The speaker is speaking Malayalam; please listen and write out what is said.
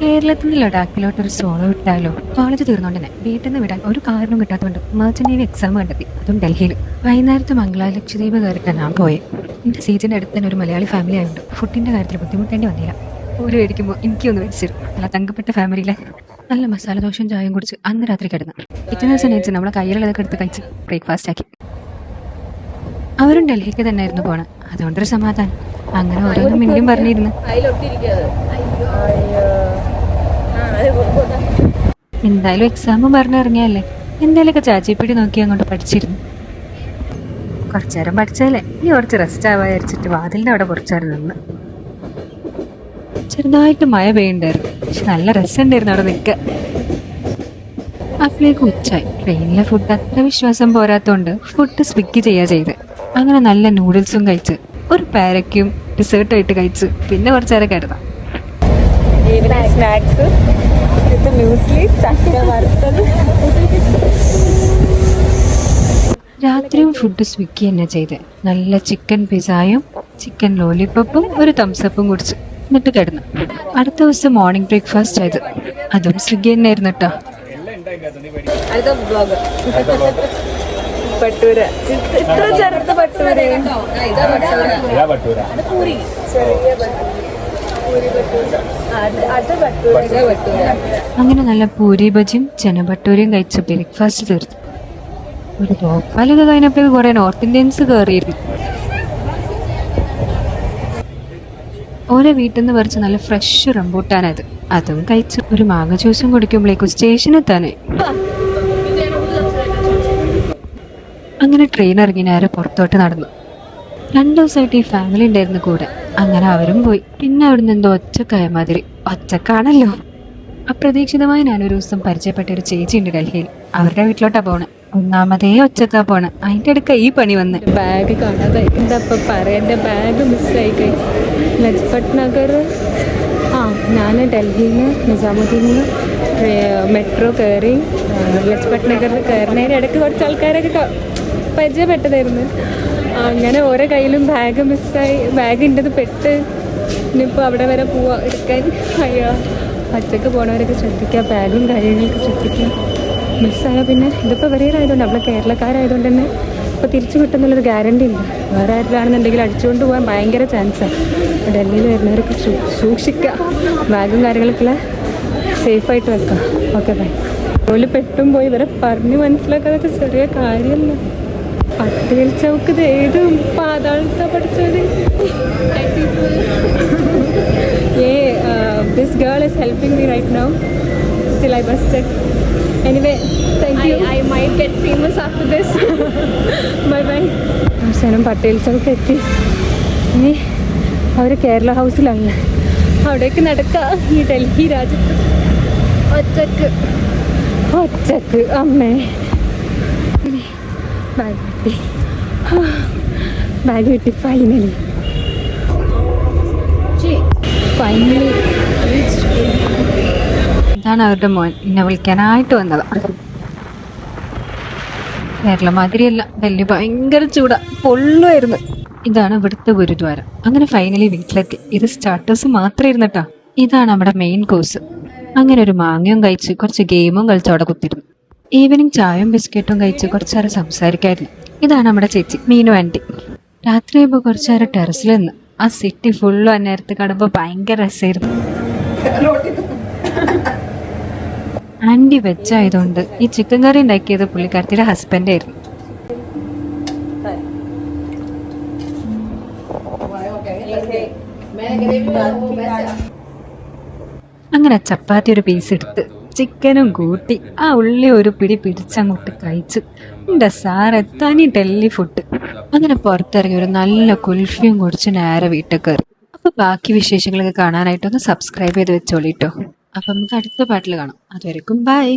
കേരളത്തിൽ നിന്ന് ലഡാക്കിലോട്ട് ഒരു സോളോ വിട്ടാലോ? കോളേജ് തീർന്നോണ്ട് തന്നെ വീട്ടിൽ നിന്ന് വിടാൻ ഒരു കാരണം കിട്ടാത്തതുകൊണ്ട് മെർച്ചന്റ് നേവി എക്സാം കണ്ടെത്തി, അതും ഡൽഹിയിൽ. വൈകുന്നേരത്തെ മംഗള ലക്ഷദ്വീപ് കയറിയിട്ട് ഞാൻ പോയെ. എന്റെ സീറ്റിന്റെ അടുത്ത് തന്നെ ഒരു മലയാളി ഫാമിലി ആയതുകൊണ്ട് ഫുഡിന്റെ കാര്യത്തിൽ ബുദ്ധിമുട്ടേണ്ടി വന്നില്ല. ഒരു മേടിക്കുമ്പോൾ എനിക്കൊന്ന് മേടിച്ചിരുന്നു. നല്ല തങ്കപ്പെട്ട ഫാമിലിയിലെ നല്ല മസാല ദോശയും ചായയും കുടിച്ച് അന്ന് രാത്രി കിടന്നു. പിറ്റേ ദിവസം നേരിച്ച് നമ്മളെ കയ്യിലുള്ളതൊക്കെ എടുത്ത് കഴിച്ച് ബ്രേക്ക്ഫാസ്റ്റ് ആക്കി. അവരും ഡൽഹിക്ക് തന്നെ ആയിരുന്നു പോണം, അതുകൊണ്ടൊരു സമാധാനം. അങ്ങനെ ഓരോന്നും മിണ്ടിയും പറഞ്ഞിരുന്നു. എന്തായാലും എക്സാമും പറഞ്ഞിറങ്ങിയല്ലേ, എന്തായാലൊക്കെ ചാച്ചിപ്പിടി നോക്കി അങ്ങോട്ട് പഠിച്ചിരുന്നു. കുറച്ചേരം പഠിച്ചാലേ ഇനി കുറച്ച് റെസ്റ്റ് ആവാതിരിച്ചിട്ട് വാതിലിൻ്റെ അവിടെ കുറച്ചേരം നിന്ന്. ചെറുതായിട്ട് മഴ പെയ്യുണ്ടായിരുന്നു, പക്ഷെ നല്ല രസമുണ്ടായിരുന്നു അവിടെ നിൽക്കുക. അപ്പോഴേക്ക് ഉച്ചായി. ട്രെയിനിലെ ഫുഡ് അത്ര വിശ്വാസം പോരാത്തോണ്ട് ഫുഡ് സ്വിഗ്ഗി ചെയ്യാ ചെയ്ത്. അങ്ങനെ നല്ല നൂഡിൽസും കഴിച്ച് ഒരു പാരയ്ക്കും ഡിസേർട്ടായിട്ട് കഴിച്ച് പിന്നെ കുറച്ചേരം കിടന്നു. സ്നാക്സ്, മ്യൂസ്ലി, ചക്ക വറുത്തത്. രാത്രിയും ഫുഡ് സ്വിഗ്ഗി തന്നെ ചെയ്ത് നല്ല ചിക്കൻ പിസായും ചിക്കൻ ലോലിപോപ്പും ഒരു തംസപ്പും കുടിച്ച് എന്നിട്ട് കിടന്നു. അടുത്ത ദിവസം മോർണിംഗ് ബ്രേക്ക്ഫാസ്റ്റ് ചെയ്ത് അതും സ്വിഗ്ഗി തന്നെ ആയിരുന്നു കേട്ടോ. പട്ടൂര, ഇത്ര ചെറുത്ത പട്ടൂര. അങ്ങനെ നല്ല പൂരി ബജിയും ചെനഭട്ടൂരിയും കഴിച്ച് ബ്രേക്ക്ഫാസ്റ്റ് തീർത്തു. ഒരു തോപ്പാലൊക്കെ കഴിഞ്ഞപ്പോഴേക്ക് കുറെ നോർത്ത് ഇന്ത്യൻസ് കയറിയിരുന്നു. ഓരോ വീട്ടിൽ നിന്ന് പറിച്ച് നല്ല ഫ്രഷ് റംബൂട്ടാനത്, അതും കഴിച്ച് ഒരു മാങ്ങ ജ്യൂസും കുടിക്കുമ്പോഴേക്കും സ്റ്റേഷൻ എത്താനായി. അങ്ങനെ ട്രെയിൻ ഇറങ്ങി നേരെ പുറത്തോട്ട് നടന്നു. 2 ദിവസമായിട്ട് ഈ ഫാമിലി ഉണ്ടായിരുന്നു കൂടെ. അങ്ങനെ അവരും പോയി. പിന്നെ അവിടുന്ന് എന്തോ ഒച്ചക്കായ മാതിരി. ഒച്ചക്കാണല്ലോ. അപ്രതീക്ഷിതമായി ഞാനൊരു ദിവസം പരിചയപ്പെട്ട ഒരു ചേച്ചി ഉണ്ട് ഡൽഹിയിൽ. അവരുടെ വീട്ടിലോട്ടാ പോണെ. ഒന്നാമതേ ഒച്ചക്കാ പോണെ, അതിൻ്റെ അടുക്ക ഈ പണി വന്ന്. ബാഗ് കാണാതെ എന്താ പറയാ, എൻ്റെ ബാഗ് മിസ്സായി കഴി. ലജ്പത് നഗർ, ഞാൻ ഡൽഹിയിൽ നിന്ന് നിസാമുദ്ദീനിൽ നിന്ന് മെട്രോ കയറി ലജ്പത് നഗറിൽ കയറുന്നതിന് ഇടയ്ക്ക് കുറച്ച് ആൾക്കാരൊക്കെ പരിചയപ്പെട്ടതായിരുന്നു. അങ്ങനെ ഓരോ കയ്യിലും ബാഗ് മിസ്സായി. ബാഗ് ഉണ്ടത് പെട്ട് ഇനിയിപ്പോൾ അവിടെ വരെ പോവാ എടുക്കാൻ. അയ്യോ, ഒറ്റയ്ക്ക് പോണവരൊക്കെ ശ്രദ്ധിക്കുക, ബാഗും കാര്യങ്ങളൊക്കെ ശ്രദ്ധിക്കുക. മിസ്സായാൽ പിന്നെ ഇതിപ്പോൾ വരെയായതുകൊണ്ട് നമ്മളെ കേരളക്കാരായതുകൊണ്ട് തന്നെ ഇപ്പോൾ തിരിച്ചു കിട്ടുന്നുള്ളൊരു ഗ്യാരണ്ടി ഇല്ല. വേറെ ആരിലാണെന്നുണ്ടെങ്കിൽ അടിച്ചുകൊണ്ട് പോകാൻ ഭയങ്കര ചാൻസാണ്. ഡൽഹിയിൽ വരുന്നവരൊക്കെ സൂക്ഷിക്കുക, ബാഗും കാര്യങ്ങളൊക്കെ സേഫായിട്ട് വെക്കുക. Okay, bye. ജോലി പെട്ടും പോയി ഇവരെ പറഞ്ഞ് മനസ്സിലാക്കാതെ ചെറിയ കാര്യമല്ല. പട്ടേൽ ചൗക്ക് ഏതും പാതാളത്താ പഠിച്ചത്. This girl is helping me right now. Still I busted. Anyway, thank you. I might get famous after this. Bye bye. അവസാനം പട്ടേൽ ചൗക്ക് എത്തി. ഇനി അവർ കേരള ഹൗസിലാണ്. അവിടേക്ക് നടക്കാം ഈ ഡൽഹി രാജ്യത്ത് ഒറ്റക്ക്. അമ്മേ, ബാഗ് കിട്ടി ഫൈനലി. ഇതാണ് അവരുടെ മോൻ, എന്നെ വിളിക്കാനായിട്ട് വന്നതാ. കേരളം മാതിരിയല്ല, ഡൽഹി ഭയങ്കര ചൂടാ, പൊള്ളുമായിരുന്നു. ഇതാണ് ഇവിടുത്തെ ഗുരുദ്വാര. അങ്ങനെ ഫൈനലി വീട്ടിലെത്തി. ഇത് സ്റ്റാർട്ടേഴ്സ് മാത്രമേ ഇരുന്നിട്ടാ. ഇതാണ് നമ്മുടെ മെയിൻ കോഴ്സ്. അങ്ങനെ ഒരു മാങ്ങയും കഴിച്ച് കുറച്ച് ഗെയിമും കളിച്ച് അവിടെ കുത്തിരുന്നു. ഈവനിങ് ചായയും ബിസ്ക്കറ്റും കഴിച്ച് കുറച്ചേരം സംസാരിക്കായിരുന്നു. ഇതാണ് നമ്മുടെ ചേച്ചി മീനു ആൻറ്റി. രാത്രി ആയപ്പോൾ കുറച്ചേരം ടെറസിൽ നിന്ന് ആ സിറ്റി ഫുള്ളും അന്നേരത്ത് കാണുമ്പോൾ ഭയങ്കര രസമായിരുന്നു. ആൻറ്റി വെച്ചായതുകൊണ്ട് ഈ ചിക്കൻ കറി ഉണ്ടാക്കിയത് പുള്ളിക്കാരത്തിയുടെ ഹസ്ബൻഡായിരുന്നു. അങ്ങനെ ചപ്പാത്തി ഒരു പീസ് എടുത്ത് ചിക്കനും കൂട്ടി ആ ഉള്ളി ഒരു പിടി പിടിച്ചങ്ങോട്ട് കഴിച്ച് എൻ്റെ സാറ് തനി ഡൽഹി ഫുഡ്. അങ്ങനെ പുറത്തിറങ്ങി ഒരു നല്ല കുൽഫിയും കുടിച്ച് നേരെ വീട്ടിൽ കയറി. അപ്പോൾ ബാക്കി വിശേഷങ്ങളൊക്കെ കാണാനായിട്ടൊന്ന് സബ്സ്ക്രൈബ് ചെയ്ത് വെച്ചോളിട്ടോ. അപ്പം നമുക്ക് അടുത്ത പാട്ടിൽ കാണാം. അതുവരെക്കും ബൈ.